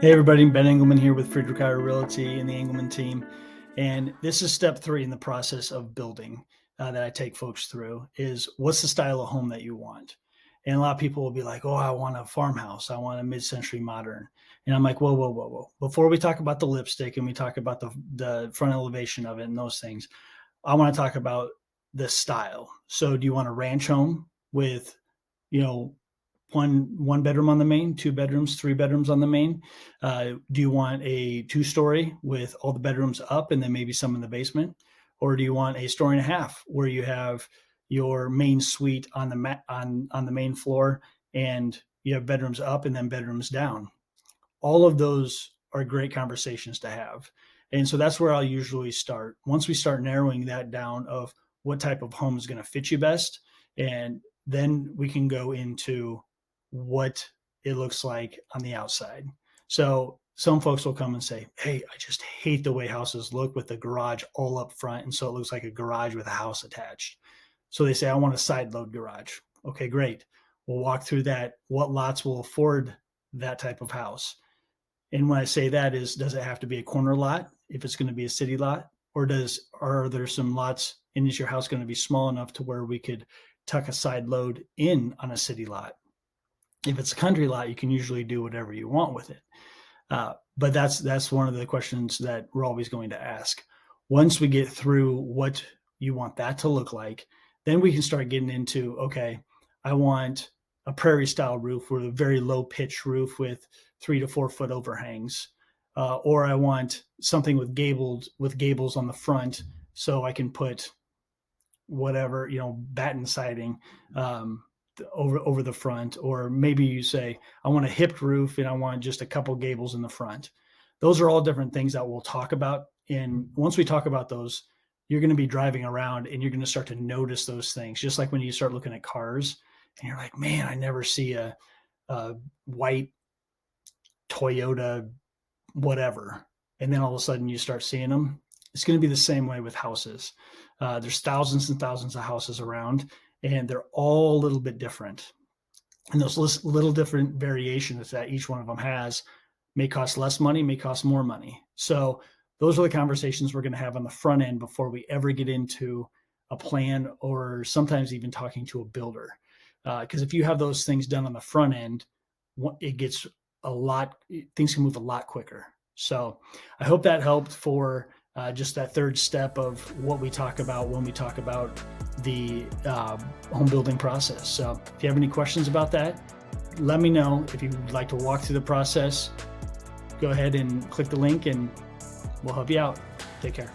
Hey everybody, Ben Engelman here with Friedrich Iowa Realty and the Engelman Team. And this is step 3 in the process of building that I take folks through is what's the style of home that you want? And a lot of people will be like, oh, I want a farmhouse. I want a mid-century modern. And I'm like, whoa, whoa, whoa, whoa. Before we talk about the lipstick and we talk about the front elevation of it and those things, I want to talk about the style. So do you want a ranch home with, you know, one bedroom on the main, 2 bedrooms, 3 bedrooms on the main? Do you want a 2-story with all the bedrooms up and then maybe some in the basement? Or do you want a story and a half where you have your main suite on the main floor and you have bedrooms up and then bedrooms down? All of those are great conversations to have. And so that's where I'll usually start. Once we start narrowing that down of what type of home is going to fit you best, and then we can go into what it looks like on the outside. So some folks will come and say, hey, I just hate the way houses look with the garage all up front. And so it looks like a garage with a house attached. So they say, I want a side load garage. Okay, great. We'll walk through that. What lots will afford that type of house? And when I say that is, does it have to be a corner lot if it's going to be a city lot? Or are there some lots and is your house going to be small enough to where we could tuck a side load in on a city lot? If it's a country lot, you can usually do whatever you want with it. But that's one of the questions that we're always going to ask. Once we get through what you want that to look like, then we can start getting into, okay, I want a prairie style roof with a very low pitch roof with 3 to 4 foot overhangs. Or I want something with gables on the front so I can put whatever, batten siding over the front. Or maybe you say, I want a hipped roof and I want just a couple gables in the front. Those are all different things that we'll talk about. And once we talk about those, you're going to be driving around and you're going to start to notice those things. Just like when you start looking at cars and you're like, man, I never see a white Toyota, whatever. And then all of a sudden you start seeing them. It's going to be the same way with houses. There's thousands and thousands of houses around, and they're all a little bit different. And those little different variations that each one of them has may cost less money, may cost more money. So those are the conversations we're going to have on the front end before we ever get into a plan or sometimes even talking to a builder. Because if you have those things done on the front end, it gets things can move a lot quicker. So I hope that helped for just that third step of what we talk about when we talk about the home building process. So if you have any questions about that, let me know. If you'd like to walk through the process, go ahead and click the link and we'll help you out. Take care.